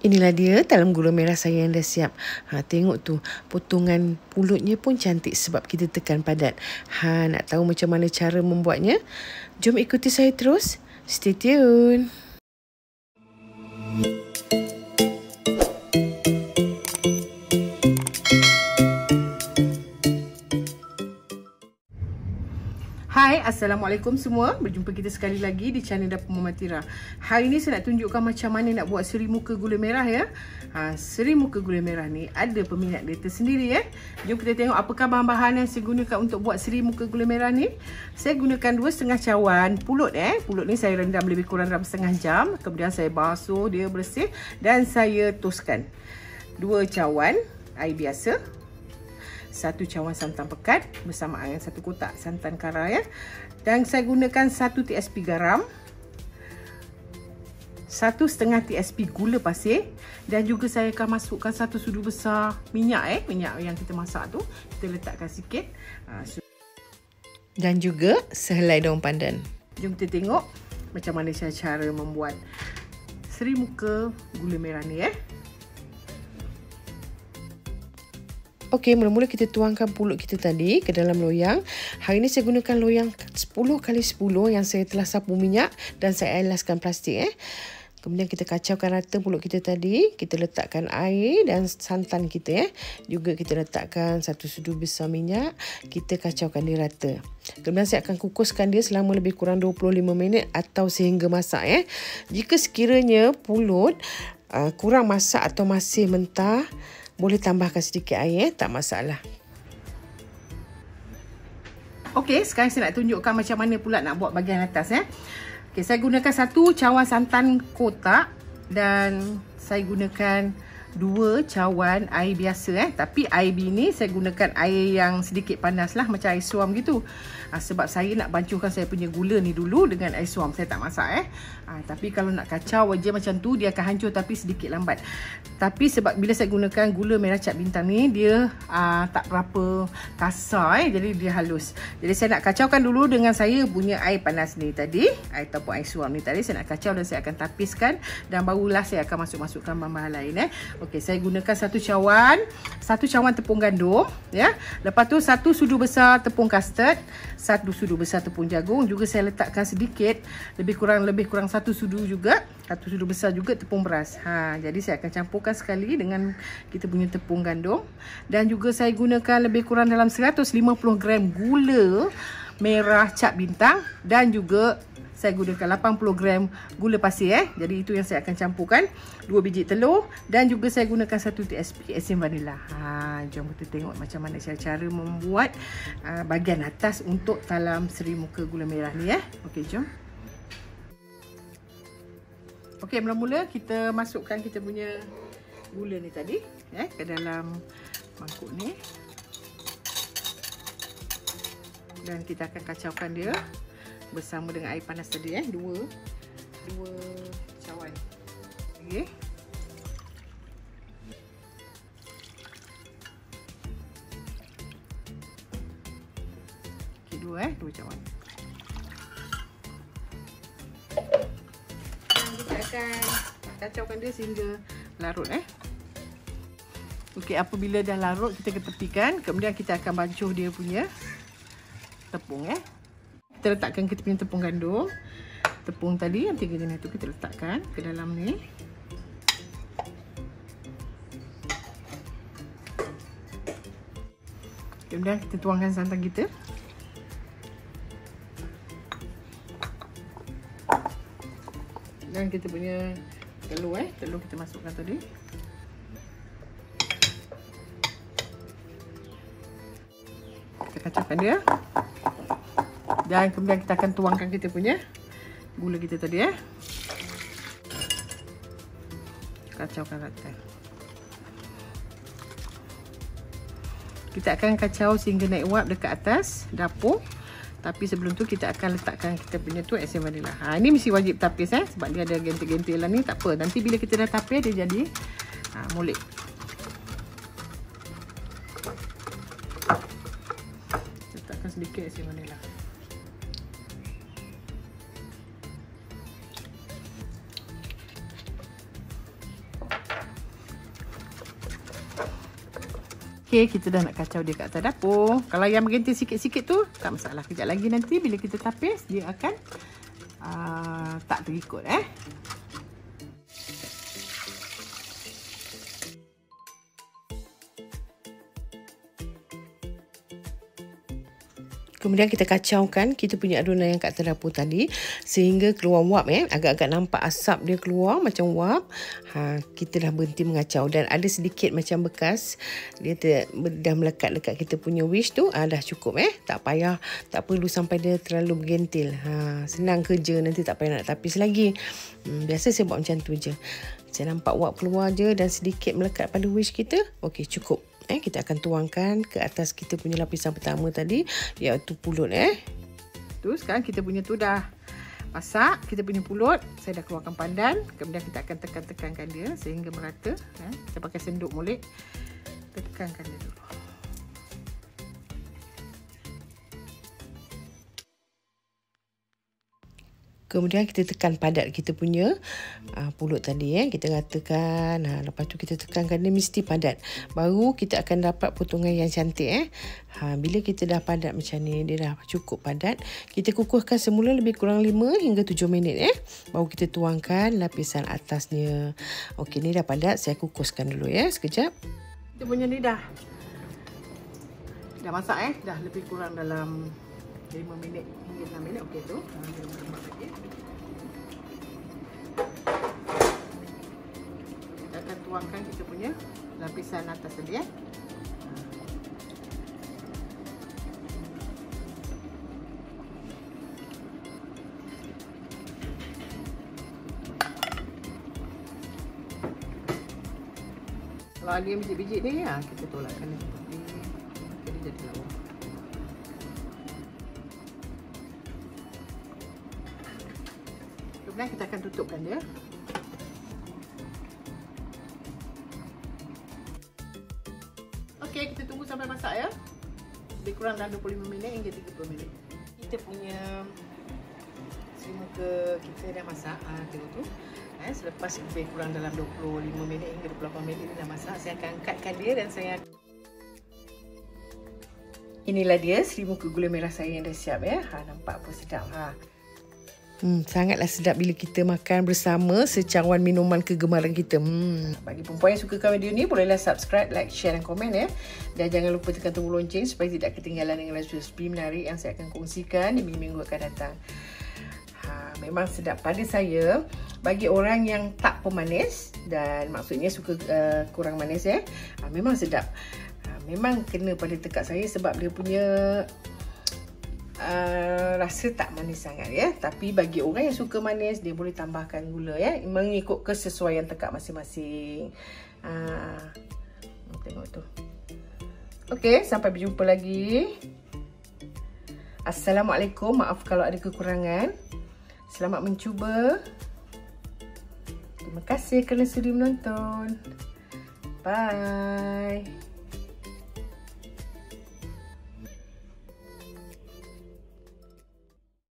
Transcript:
Inilah dia talam gula merah saya yang dah siap. Tengok tu, potongan pulutnya pun cantik sebab kita tekan padat. Nak tahu macam mana cara membuatnya? Jom ikuti saya terus. Stay tune. Hai, Assalamualaikum semua. Berjumpa kita sekali lagi di channel Dapur Mama Tira. Hari ni saya nak tunjukkan macam mana nak buat seri muka gula merah ya. Seri muka gula merah ni ada peminat dia tersendiri ya. Jom kita tengok apakah bahan-bahan yang saya gunakan untuk buat seri muka gula merah ni. Saya gunakan 2,5 cawan pulut Pulut ni saya rendam lebih kurang dalam setengah jam. Kemudian saya basuh dia bersih dan saya toskan. 2 cawan air biasa. 1 cawan santan pekat bersamaan dengan 1 kotak santan kara ya. Dan saya gunakan 1 TSP garam, 1,5 TSP gula pasir dan juga saya akan masukkan 1 sudu besar minyak minyak yang kita masak tu. Kita letakkan sikit. Dan juga sehelai daun pandan. Jom kita tengok macam mana cara membuat seri muka gula merah ni Okey, mula-mula kita tuangkan pulut kita tadi ke dalam loyang. Hari ini saya gunakan loyang 10x10 yang saya telah sapu minyak dan saya alaskan plastik Kemudian kita kacaukan rata pulut kita tadi. Kita letakkan air dan santan kita Juga kita letakkan 1 sudu besar minyak. Kita kacaukan dia rata. Kemudian saya akan kukuskan dia selama lebih kurang 25 minit atau sehingga masak Jika sekiranya pulut kurang masak atau masih mentah, boleh tambahkan sedikit air, tak masalah. Okey, sekarang saya nak tunjukkan macam mana pula nak buat bahagian atas Okey, saya gunakan 1 cawan santan kotak dan saya gunakan 2 cawan air biasa Tapi air ni saya gunakan air yang sedikit panas lah, macam air suam gitu. Sebab saya nak bancuhkan saya punya gula ni dulu dengan air suam. Saya tak masak tapi kalau nak kacau je macam tu, dia akan hancur tapi sedikit lambat. Tapi sebab bila saya gunakan gula merah cap bintang ni, dia tak berapa kasar jadi dia halus. Jadi saya nak kacaukan dulu dengan saya punya air panas ni tadi, air ataupun air suam ni tadi. Saya nak kacau dan saya akan tapiskan dan barulah saya akan masukkan bahan-bahan lain Okey, saya gunakan 1 cawan tepung gandum Lepas tu 1 sudu besar tepung custard, 1 sudu besar tepung jagung. Juga saya letakkan sedikit, lebih kurang 1 sudu juga, 1 sudu besar juga tepung beras. Jadi saya akan campurkan sekali dengan kita punya tepung gandum. Dan juga saya gunakan lebih kurang dalam 150 gram gula merah cap bintang dan juga saya gunakan 80 gram gula pasir Jadi itu yang saya akan campurkan. 2 biji telur dan juga saya gunakan 1 TSP esen vanila. Jom kita tengok macam mana cara membuat bahagian atas untuk talam seri muka gula merah ni Okey, jom. Okey, mula-mula kita masukkan kita punya gula ni tadi ke dalam mangkuk ni. Dan kita akan kacaukan dia bersama dengan air panas tadi 2 cawan. Okey. Okey, 2 cawan. Dan kita akan kacaukan dia sehingga larut Okey, apabila dah larut kita ketepikan. Kemudian kita akan bancuh dia punya tepung Kita letakkan kita punya tepung gandum. Tepung tadi yang 3 jenis tu kita letakkan ke dalam ni. Kemudian kita tuangkan santan kita. Dan kita punya telur telur kita masukkan tadi. Kita kacaukan dia. Dan kemudian kita akan tuangkan kita punya gula kita tadi Kacaukan rata. Kita akan kacau sehingga naik uap dekat atas dapur. Tapi sebelum tu kita akan letakkan kita punya tu esen vanila. Ini mesti wajib tapis sebab dia ada gentil-gentilan ni. Tak apa, nanti bila kita dah tapis dia jadi molek. Letakkan sedikit esen vanila. Okey, kita dah nak kacau dia kat atas dapur. Kalau yang bergentil sikit-sikit tu, tak masalah. Kejap lagi nanti bila kita tapis, dia akan tak terikut Kemudian kita kacaukan kita punya adunan yang kat atas dapur tadi sehingga keluar wap agak-agak nampak asap dia keluar macam wap. Kita dah berhenti mengacau dan ada sedikit macam bekas dia dah melekat dekat kita punya wish tu. Dah cukup tak payah, tak perlu sampai dia terlalu bergentil. Senang kerja, nanti tak payah nak tapis lagi. Biasa saya buat macam tu je. Saya nampak wap keluar je dan sedikit melekat pada wish kita. Okey, cukup. Kita akan tuangkan ke atas kita punya lapisan pertama tadi, iaitu pulut tu. Sekarang kita punya tu dah masak, kita punya pulut saya dah keluarkan pandan. Kemudian kita akan tekan-tekankan dia sehingga merata. Kita pakai senduk molek, tekankan dia dulu. Kemudian kita tekan padat kita punya pulut tadi kita ratakan. Lepas tu kita tekankan dia mesti padat. Baru kita akan dapat potongan yang cantik bila kita dah padat macam ni, dia dah cukup padat. Kita kukuhkan semula lebih kurang 5 hingga 7 minit Baru kita tuangkan lapisan atasnya. Okey, ni dah padat, saya kukuskan dulu sekejap. Kita punya ni dah masak dah lebih kurang dalam 5 minit hingga 6 minit. Okey tu. Kita akan tuangkan kita punya lapisan atas tadi Kalau ada yang biji-biji ni kita tolakkan dia. Jadi jadi lawa. Kemudian kita akan tutupkan dia. Okey, kita tunggu sampai masak lebih kurang dalam 25 minit hingga 30 minit. Kita punya semuka kita dah masak. Tengok tu. Selepas lebih kurang dalam 25 minit hingga 28 minit dia dah masak, saya akan angkatkan dia dan saya inilah dia selimut gula merah saya yang dah siap nampak apa sedap sangatlah sedap bila kita makan bersama secawan minuman kegemaran kita. Bagi perempuan yang sukakan video ni, bolehlah subscribe, like, share dan komen dan jangan lupa tekan tombol lonceng supaya tidak ketinggalan dengan resipi menarik yang saya akan kongsikan di minggu-minggu akan datang. Memang sedap pada saya. Bagi orang yang tak pemanis dan maksudnya suka kurang manis memang sedap. Memang kena pada tekak saya sebab dia punya rasa tak manis sangat Tapi bagi orang yang suka manis, dia boleh tambahkan gula mengikut kesesuaian tekak masing-masing. Tengok tu. Okey, sampai berjumpa lagi. Assalamualaikum. Maaf kalau ada kekurangan. Selamat mencuba. Terima kasih kerana sudi menonton. Bye.